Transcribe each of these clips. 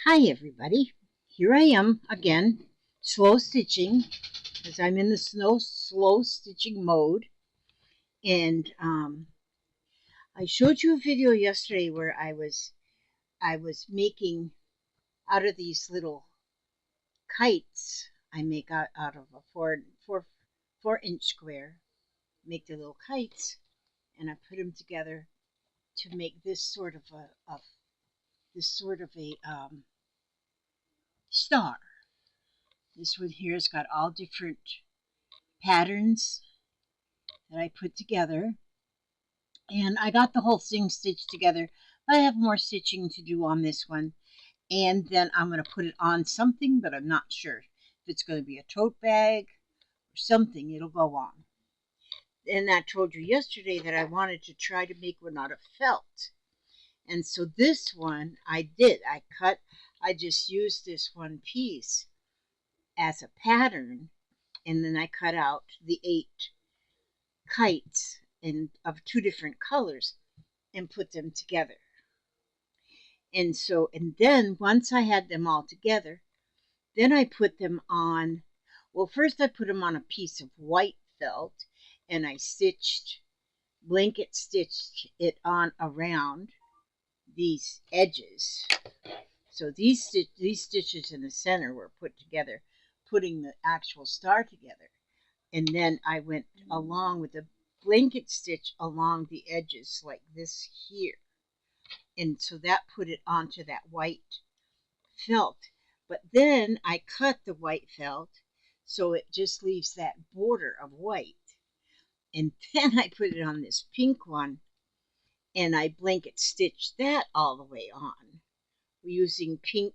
Hi everybody, here I am again, slow stitching, as I'm in the slow stitching mode. And I showed you a video yesterday where I was making out of these little kites. I make out of a four-inch square, make the little kites, and I put them together to make this sort of a star. This one here has got all different patterns that I put together, and I got the whole thing stitched together. I have more stitching to do on this one, and then I'm going to put it on something, but I'm not sure if it's going to be a tote bag or something. It'll go on. And I told you yesterday that I wanted to try to make one out of felt, and so this one I did. I just used this one piece as a pattern, and then I cut out the 8 kites of 2 different colors and put them together. And then once I had them all together, then I put them on, well, first I put them on a piece of white felt, and I blanket stitched it on around these edges. So these stitches in the center were put together, putting the actual star together. And then I went along with a blanket stitch along the edges like this here. And so that put it onto that white felt. But then I cut the white felt so it just leaves that border of white. And then I put it on this pink one, and I blanket stitched that all the way on. We're using pink.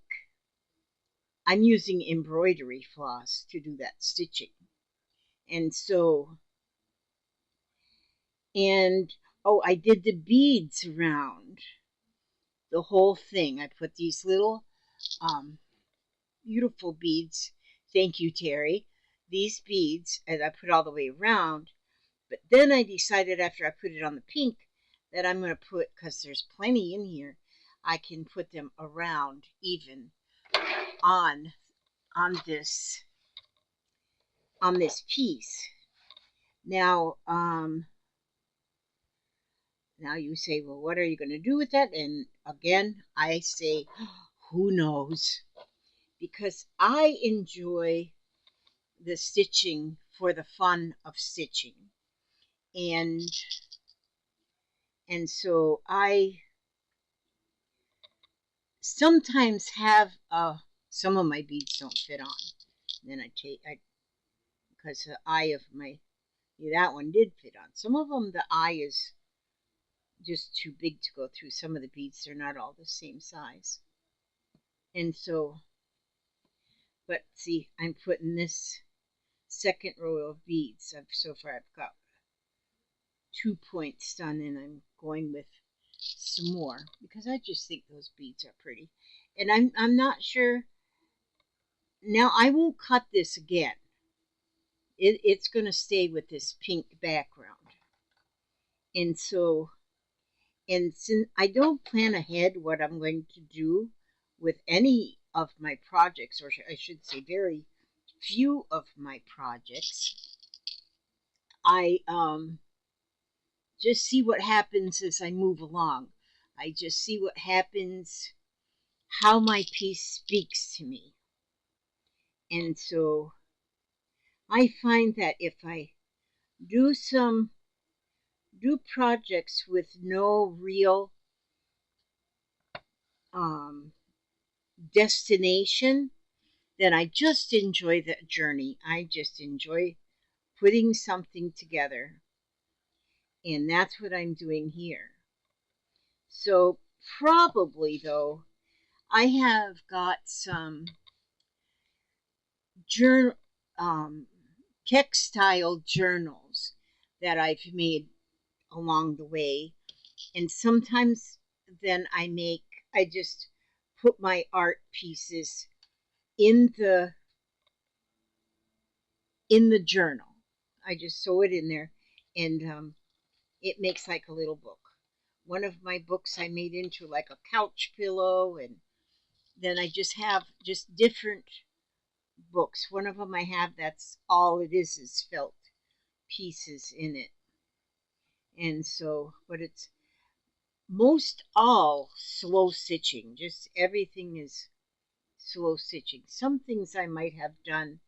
I'm using embroidery floss to do that stitching. And so, I did the beads around the whole thing. I put these little beautiful beads. Thank you, Terry. These beads, and I put all the way around. But then I decided after I put it on the pink that I'm going to put, because there's plenty in here, I can put them around even on this piece. Now, now you say, well, what are you going to do with that? And again, I say, who knows? Because I enjoy the stitching for the fun of stitching. And so I sometimes have some of my beads don't fit on. Then because the eye of that one did fit on. Some of them, the eye is just too big to go through. Some of the beads, they're not all the same size. And so, but see, I'm putting this second row of beads. So far I've got 2 points done, and I'm going with some more because I just think those beads are pretty. And I'm not sure. Now I won't cut this again. It's going to stay with this pink background. And so, and since I don't plan ahead what I'm going to do with any of my projects, or I should say very few of my projects, I just see what happens as I move along. I just see what happens, how my piece speaks to me. And so I find that if I do projects with no real destination, then I just enjoy the journey. I just enjoy putting something together. And that's what I'm doing here. So probably, though, I have got some textile journals that I've made along the way. And sometimes then I just put my art pieces in the journal. I just sew it in there, and it makes like a little book. One of my books I made into like a couch pillow, and then I just have just different books. One of them I have that's all it is felt pieces in it. And so, but it's most all slow stitching. Just everything is slow stitching. Some things I might have done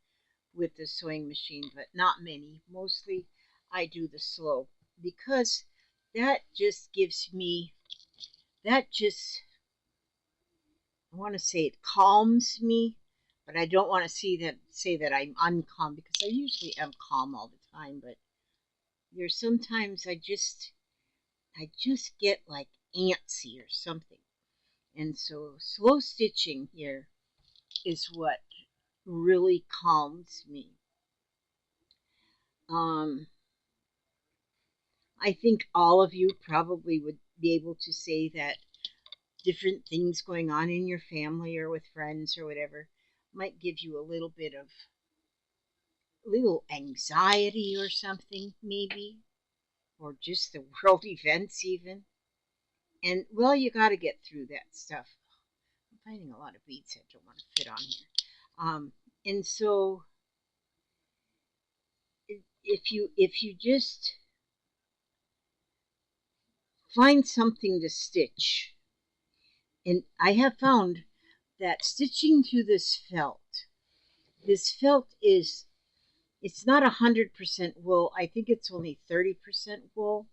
with the sewing machine, but not many. Mostly I do the slow because that just gives me, that just, I want to say it calms me, but I don't want to say that I'm uncalm because I usually am calm all the time, but there's sometimes I just get like antsy or something. And so slow stitching here is what really calms me. Um, I think all of you probably would be able to say that different things going on in your family or with friends or whatever might give you a little bit of little anxiety or something, maybe, or just the world events, even. And well, you got to get through that stuff. I'm finding a lot of beads that don't want to fit on here. And so, if you just find something to stitch, and I have found that stitching through this felt is, it's not 100% wool. I think it's only 30% wool,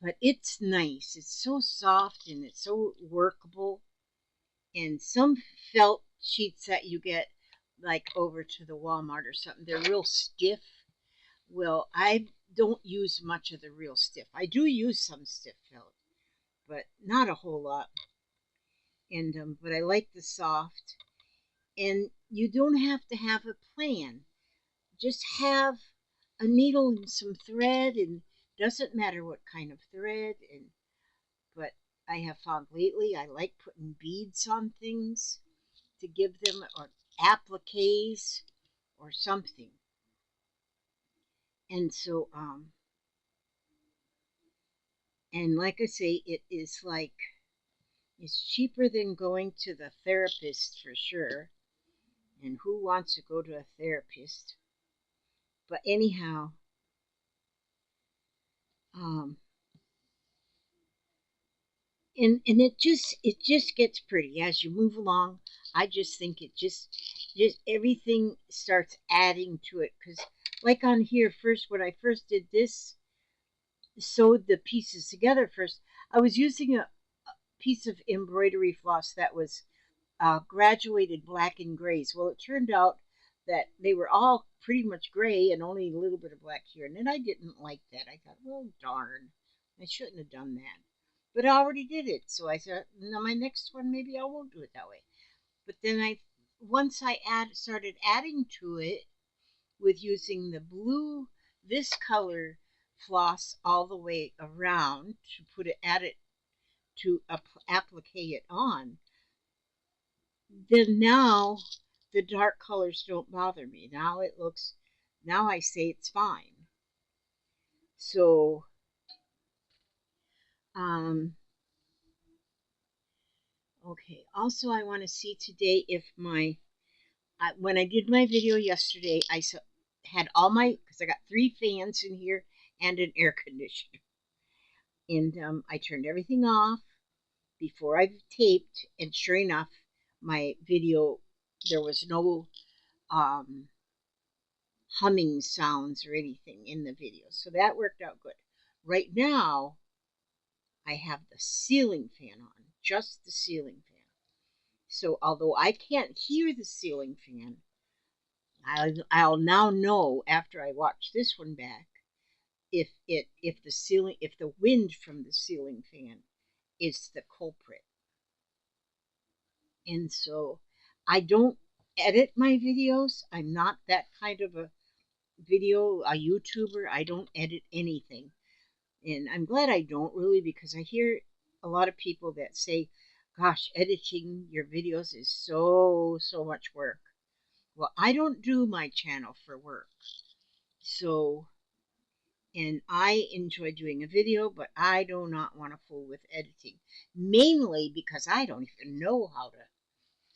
but it's nice. It's so soft and it's so workable. And some felt sheets that you get like over to the Walmart or something, they're real stiff. Well, I don't use much of the real stiff. I do use some stiff felt, but not a whole lot. And but I like the soft. And you don't have to have a plan. Just have a needle and some thread, and doesn't matter what kind of thread. And but I have found lately I like putting beads on things to give them, or appliques or something. And so and like I say, it is like, it's cheaper than going to the therapist for sure. And who wants to go to a therapist? But anyhow, um, and it just gets pretty as you move along. I just think it just everything starts adding to it, because like on here first, when I first did this, sewed the pieces together first, I was using a piece of embroidery floss that was graduated black and grays. Well, it turned out that they were all pretty much gray and only a little bit of black here. And then I didn't like that. I thought, well, darn, I shouldn't have done that. But I already did it. So I thought, no, my next one, maybe I won't do it that way. But then once I started adding to it with using the blue, this color floss all the way around to add it to applique it on, then now the dark colors don't bother me. Now it looks, now I say it's fine. So, okay. Also, I want to see today if when I did my video yesterday, I had all because I got 3 fans in here and an air conditioner. And I turned everything off before I taped, and sure enough, my video, there was no humming sounds or anything in the video. So that worked out good. Right now, I have the ceiling fan on, just the ceiling fan. So although I can't hear the ceiling fan, I'll now know after I watch this one back if the wind from the ceiling fan is the culprit. And so I don't edit my videos. I'm not that kind of a YouTuber. I don't edit anything. And I'm glad I don't, really, because I hear a lot of people that say, gosh, editing your videos is so much work. Well, I don't do my channel for work. So, and I enjoy doing a video, but I do not want to fool with editing. Mainly because I don't even know how to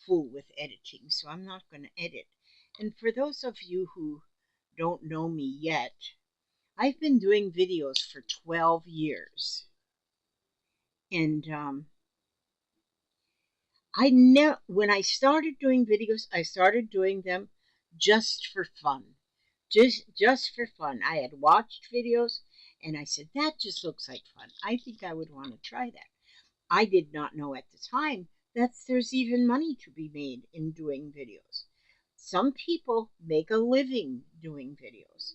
fool with editing, so I'm not going to edit. And for those of you who don't know me yet, I've been doing videos for 12 years. And when I started doing videos, I started doing them just for fun. Just for fun. I had watched videos and I said, that just looks like fun. I think I would want to try that. I did not know at the time that there's even money to be made in doing videos. Some people make a living doing videos.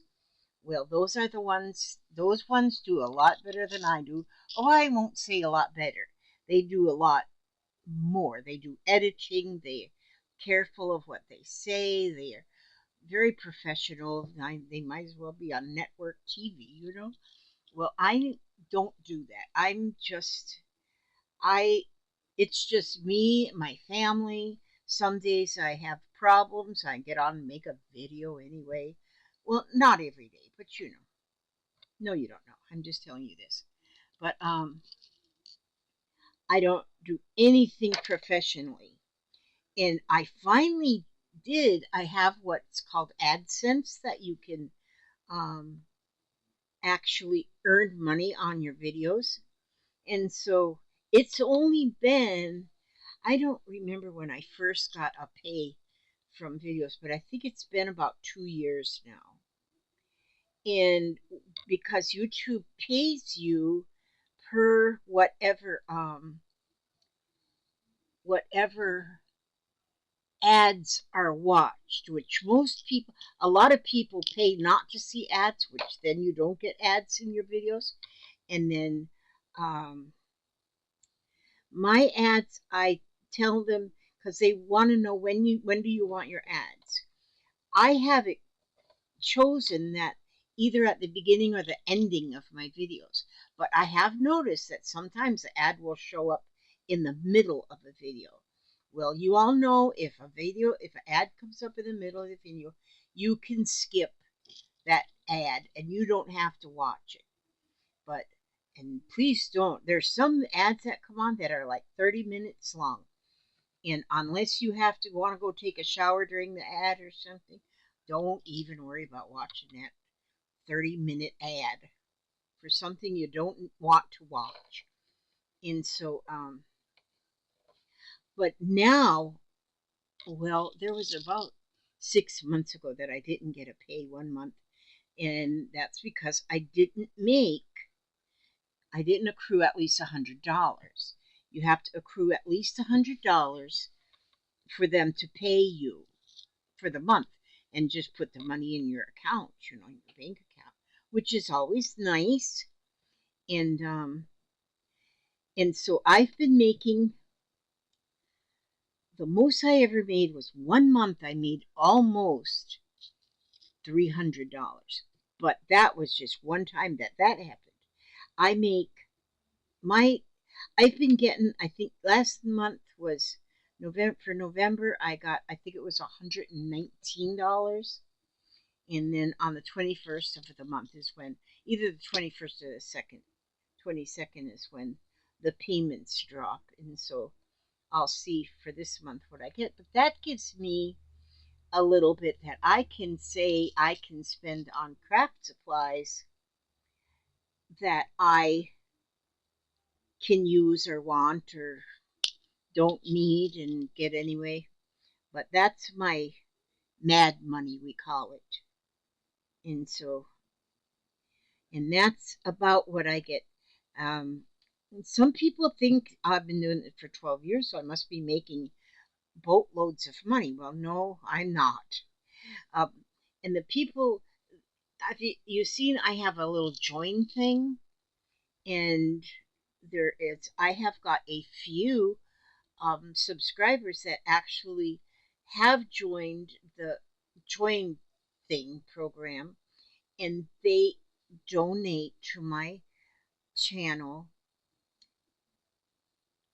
Well, those ones do a lot better than I do. Oh, I won't say a lot better. They do a lot more. They do editing. They're careful of what they say. They're very professional. They might as well be on network TV. Well, I don't do that. I, it's just me, my family. Some days I have problems. I get on and make a video anyway. Well, not every day, but No, you don't know. I'm just telling you this. But I don't do anything professionally. And I finally I have what's called AdSense that you can um, actually earn money on your videos. And so it's only been, I don't remember when I first got a pay from videos, but I think it's been about 2 years now. And because YouTube pays you per whatever ads are watched, which a lot of people pay not to see ads, which then you don't get ads in your videos. And then my ads, I tell them because they want to know when do you want your ads. I have it chosen that either at the beginning or the ending of my videos. But I have noticed that sometimes the ad will show up in the middle of a video. Well, you all know if an ad comes up in the middle of the video, you can skip that ad and you don't have to watch it. And please don't. There's some ads that come on that are like 30 minutes long. And unless you want to go take a shower during the ad or something, don't even worry about watching that 30-minute ad for something you don't want to watch. And so, but now, well, there was about 6 months ago that I didn't get a pay 1 month. And that's because I didn't accrue at least $100. You have to accrue at least $100 for them to pay you for the month and just put the money in your account, your bank account, which is always nice. And so I've been making, the most I ever made was 1 month. I made almost $300, but that was just one time that happened. I've been getting, I think last month was November, I think it was $119. And then on the 21st of the month is when, either the 21st or the 22nd is when the payments drop. And so I'll see for this month what I get. But that gives me a little bit that I can say I can spend on craft supplies that I can use or want or don't need and get anyway. But that's my mad money, we call it. And so, and that's about what I get. Some people think I've been doing it for 12 years, so I must be making boatloads of money. Well, no, I'm not. And the people, you've seen I have a little join thing, and I have got a few subscribers that actually have joined the join thing program, and they donate to my channel.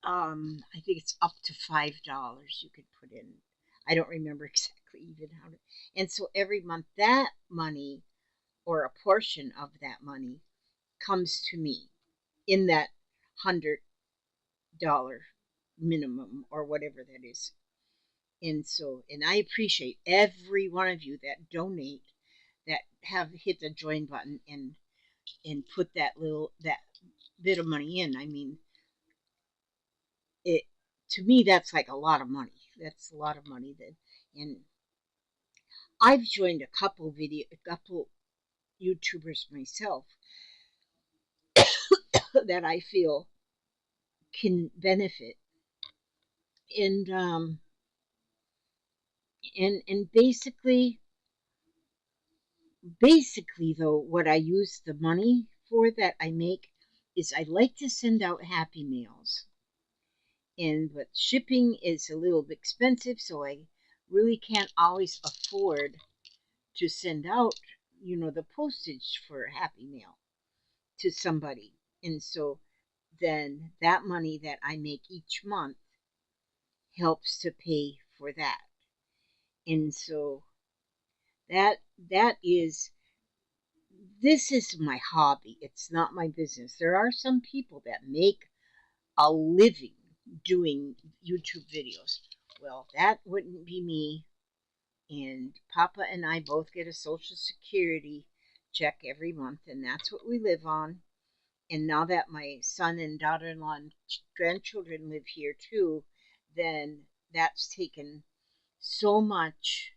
I think it's up to $5 you could put in. I don't remember exactly even how to. And so every month that money, or a portion of that money, comes to me in that $100 minimum or whatever that is. And I appreciate every one of you that donate, that have hit the join button and put that bit of money in. I mean, it to me that's like a lot of money. That's a lot of money. And I've joined a couple YouTubers myself that I feel can benefit. And and basically though, what I use the money for that I make is I like to send out happy mails. But shipping is a little bit expensive, so I really can't always afford to send out, the postage for happy mail to somebody. And so then that money that I make each month helps to pay for that. And so that that is this is my hobby. It's not my business. There are some people that make a living doing YouTube videos. Well, that wouldn't be me. And Papa and I both get a Social Security check every month, and that's what we live on. And now that my son and daughter-in-law and grandchildren live here too, then that's taken so much.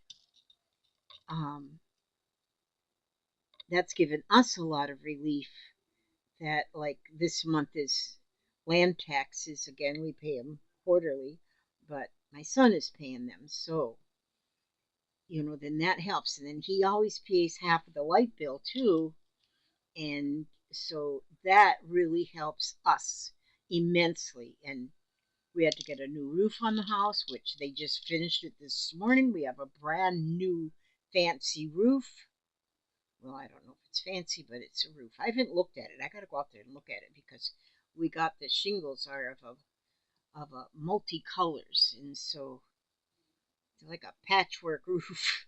That's given us a lot of relief. That, like, this month is land taxes again. We pay them quarterly, but my son is paying them, so then that helps. And then he always pays half of the light bill too, and so that really helps us immensely. And we had to get a new roof on the house, which they just finished it this morning. We have a brand new fancy roof. Well, I don't know if it's fancy, but it's a roof. I haven't looked at it. I got to go out there and look at it because we got the shingles are of a multicolors, and so it's like a patchwork roof.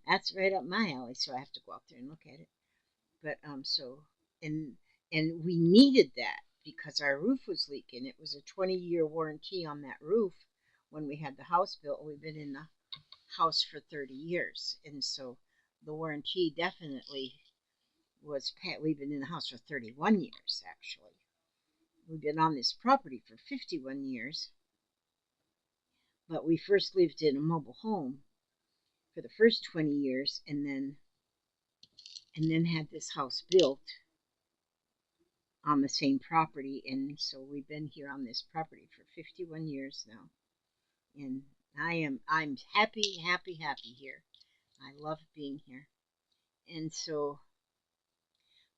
That's right up my alley, so I have to go out there and look at it. But and and we needed that because our roof was leaking. It was a 20-year warranty on that roof when we had the house built. We've been in the house for 30 years, and so the warranty definitely was we've been in the house for 31 years actually. We've been on this property for 51 years, but we first lived in a mobile home for the first 20 years, and then had this house built on the same property. And so we've been here on this property for 51 years now, and I'm happy here. I love being here. And so,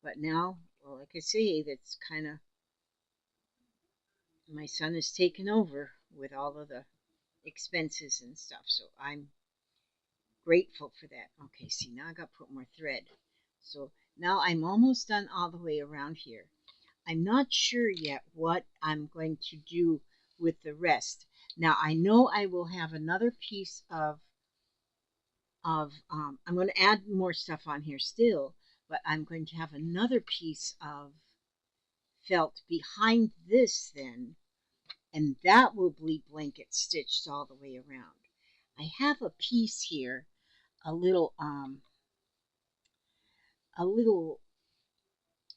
but now, well, like I say, that's kind of, my son has taken over with all of the expenses and stuff, so I'm grateful for that. Okay, see, now I got to put more thread. So now I'm almost done all the way around here. I'm not sure yet what I'm going to do with the rest. Now I know I will have another piece I'm going to add more stuff on here still, but I'm going to have another piece of felt behind this then, and that will be blanket stitched all the way around. I have a piece here, a little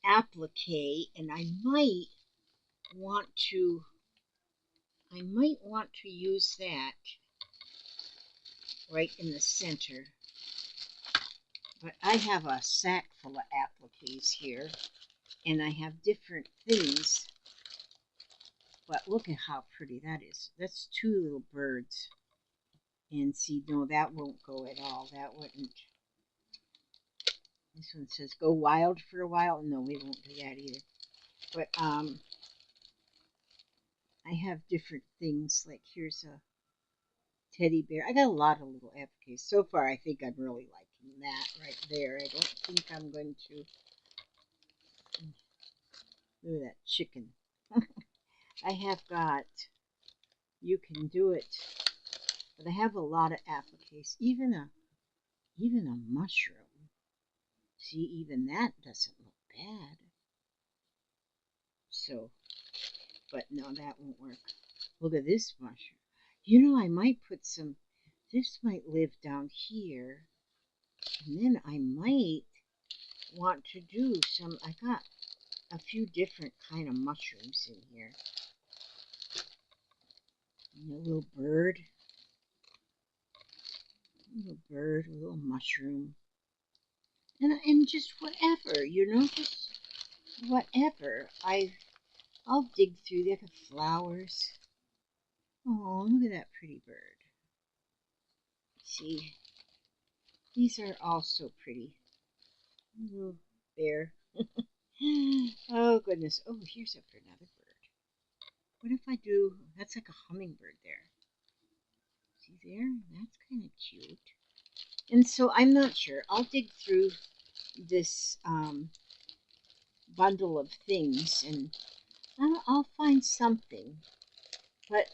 applique, and I might want to use that right in the center. But I have a sack full of appliques here, and I have different things. But look at how pretty that is. That's two little birds. And see, no, that won't go at all. That wouldn't. This one says go wild for a while. No, we won't do that either. But I have different things. Like here's a teddy bear. I got a lot of little appliques. So far, I think I'm really liking that right there. I don't think I'm going to. Look at that chicken. I have got, you can do it, but I have a lot of appliques. Even a mushroom. See, even that doesn't look bad. So, but no, that won't work. Look at this mushroom. You know, I might put some, this might live down here. And then I might want to do some, I got a few different kind of mushrooms in here. And a little bird, a little mushroom. And just whatever, you know, just whatever. I'll dig through there. The flowers. Oh, look at that pretty bird. See, these are also pretty. Little bear. Oh goodness. Oh, here's another bird. What if I do? That's like a hummingbird there. See there? That's kind of cute. And so I'm not sure. I'll dig through this bundle of things and I'll find something. But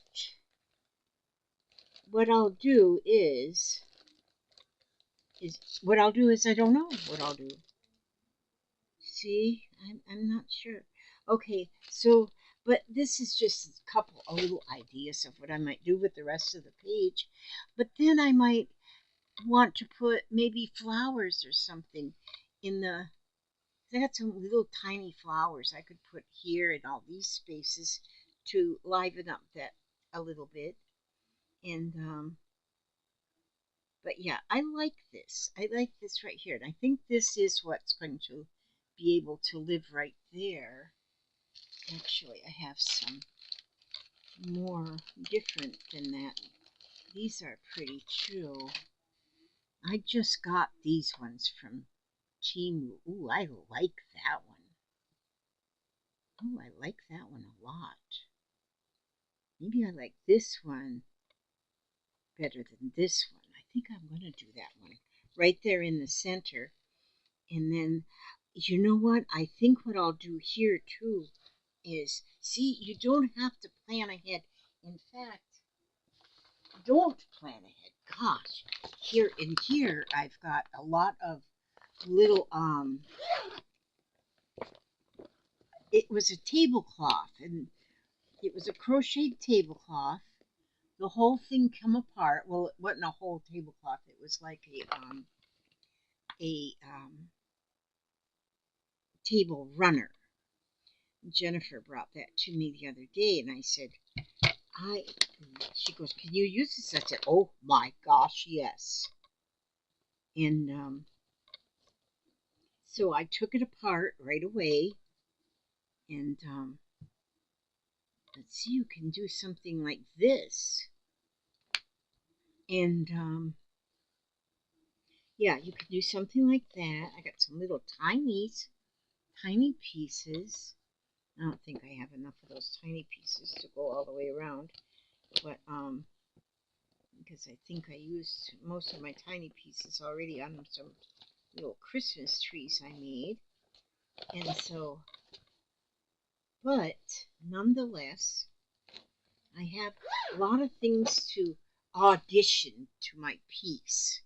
what I'll do is I don't know what I'll do. See, I'm not sure. Okay, so but this is just a couple of little ideas of what I might do with the rest of the page. But then I might want to put maybe flowers or something in the. I got some little tiny flowers I could put here in all these spaces to liven up that a little bit. And but yeah, I like this. I like this right here. And I think this is what's going to be able to live right there. Actually, I have some more different than that. These are pretty too. I just got these ones from Camus. Ooh, I like that one. Oh, I like that one a lot. Maybe I like this one better than this one. I think I'm going to do that one right there in the center. And then, you know what? I think what I'll do here too is, see, you don't have to plan ahead. In fact, don't plan ahead. Gosh, here in here, I've got a lot of little, it was a tablecloth, and it was a crocheted tablecloth. The whole thing come apart. Well, it wasn't a whole tablecloth. It was like a table runner. Jennifer brought that to me the other day, and I said, she goes, can you use this? I said, oh my gosh, yes. And so I took it apart right away, and let's see, you can do something like this. And yeah, you can do something like that. I got some little tiny pieces. I don't think I have enough of those tiny pieces to go all the way around, but because I think I used most of my tiny pieces already on some little Christmas trees I made. And so, but nonetheless, I have a lot of things to audition to my piece.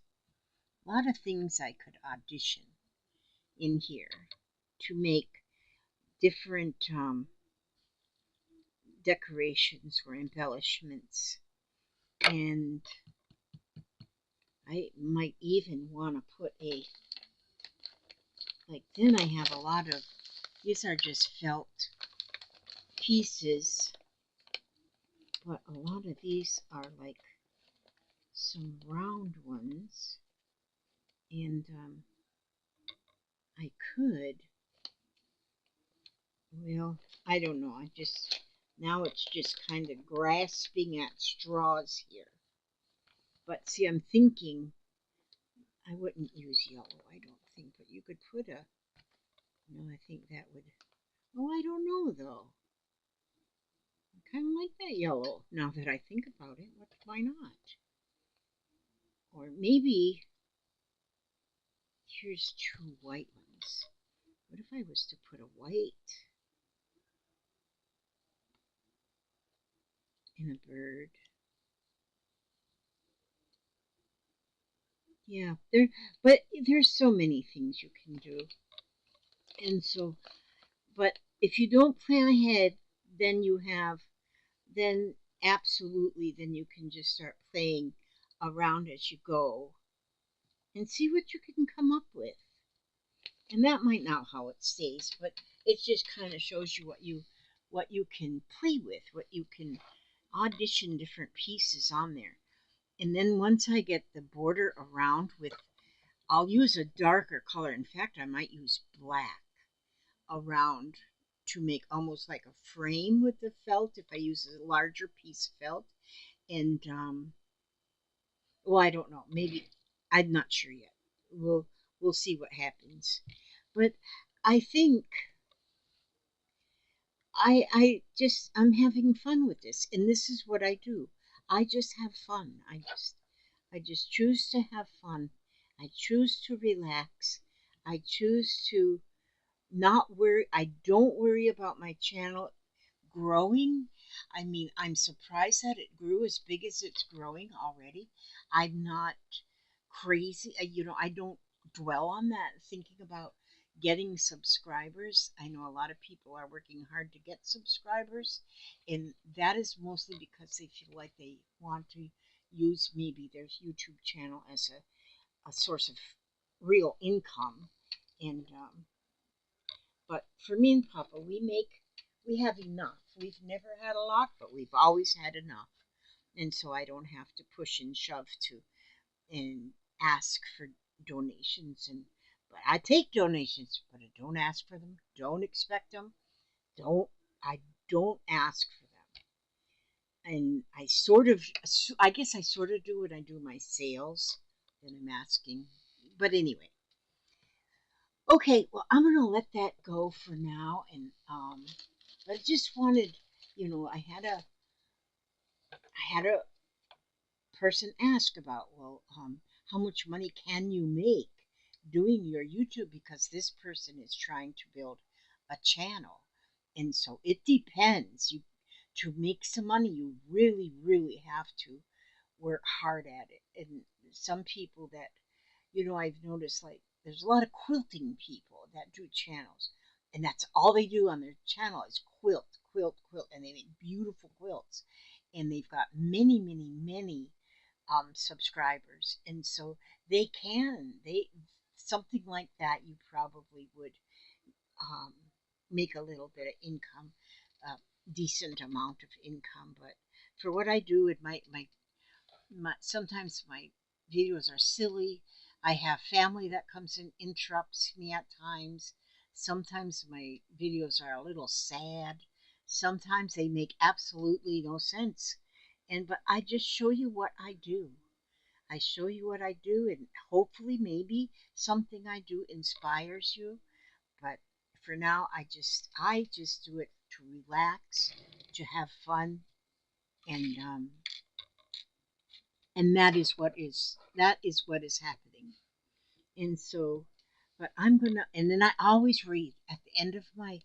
A lot of things I could audition in here to make different decorations or embellishments. And I might even want to put like then I have a lot of, these are just felt pieces, but a lot of these are like some round ones, and I could, well, I don't know, now it's just kind of grasping at straws here. But see, I'm thinking I wouldn't use yellow, I don't think, but you could put I think that would, oh, I don't know though. I kind of like that yellow now that I think about it. Why not? Or maybe here's two white ones. What if I was to put a white in a bird? Yeah, but there's so many things you can do. And so, but if you don't plan ahead, then absolutely, then you can just start playing around as you go and see what you can come up with. And that might not how it stays, but it just kind of shows you what you can play with, what you can audition different pieces on there. And then once I get the border around with, I'll use a darker color. In fact, I might use black around to make almost like a frame with the felt if I use a larger piece of felt. And well, I don't know. Maybe I'm not sure yet. We'll see what happens. But I think I'm having fun with this, and this is what I do. I just have fun. I just choose to have fun. I choose to relax. I choose to not worry. I don't worry about my channel growing. I mean, I'm surprised that it grew as big as it's growing already. I'm not crazy. I don't dwell on that thinking about getting subscribers. I know a lot of people are working hard to get subscribers, and that is mostly because they feel like they want to use maybe their YouTube channel as a source of real income. And but for me and Papa, we have enough. We've never had a lot, but we've always had enough. And so I don't have to push and shove to and ask for donations. And but I take donations, but I don't ask for them. Don't expect them. Don't I don't ask for them. And I guess I sort of do when I do my sales. Then I'm asking. But anyway, okay. Well, I'm gonna let that go for now. And but I just wanted, I had a person ask about, well, how much money can you make doing your YouTube? Because this person is trying to build a channel, and so it depends. You To make some money, you really, really have to work hard at it. And some people that I've noticed, like, there's a lot of quilting people that do channels, and that's all they do on their channel is quilt, quilt, quilt, and they make beautiful quilts, and they've got many, many, many subscribers, and so they something like that you probably would um, make a little bit of income, a decent amount of income. But for what I do, it might my sometimes my videos are silly. I have family that comes and interrupts me at times. Sometimes my videos are a little sad. Sometimes they make absolutely no sense. But I just show you what I do. I show you what I do, and hopefully, maybe something I do inspires you. But for now, I just do it to relax, to have fun, and that is what is happening. And so, but I'm gonna, and then I always read at the end of my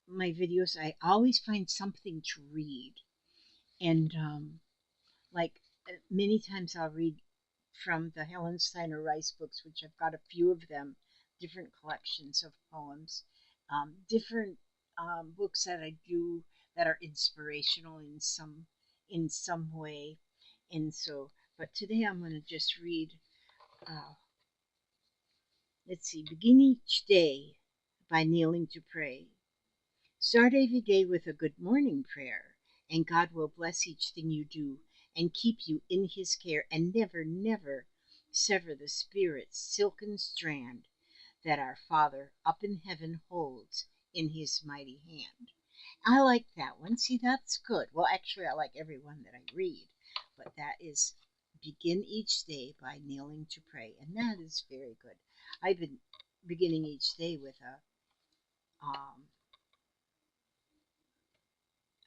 videos. I always find something to read, and like many times I'll read from the Helen Steiner Rice books, which I've got a few of them, different collections of poems, different books that I do that are inspirational in some way. And so, but today I'm going to just read. Uh, let's see, begin each day by kneeling to pray. Start every day with a good morning prayer, and God will bless each thing you do and keep you in His care, and never, never sever the Spirit's silken strand that our Father up in heaven holds in His mighty hand. I like that one. See, that's good. Well, actually, I like every one that I read, but that is begin each day by kneeling to pray, and that is very good. I've been beginning each day with um,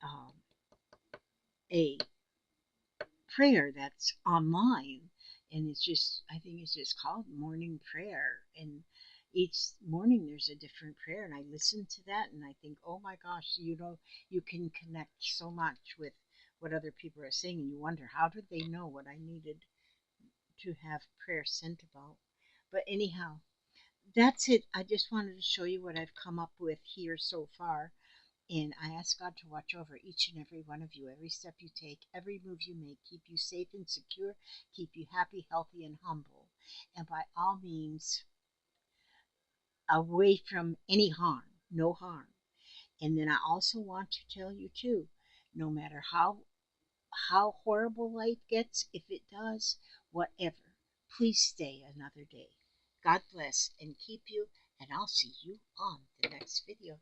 um, a prayer that's online, and I think it's just called morning prayer. And each morning there's a different prayer, and I listen to that and I think, oh my gosh, you can connect so much with what other people are saying, and you wonder, how did they know what I needed to have prayer sent about? But anyhow, that's it. I just wanted to show you what I've come up with here so far. And I ask God to watch over each and every one of you, every step you take, every move you make, keep you safe and secure, keep you happy, healthy, and humble. And by all means, away from any harm, no harm. And then I also want to tell you too, no matter how horrible life gets, if it does, whatever, please stay another day. God bless and keep you, and I'll see you on the next video.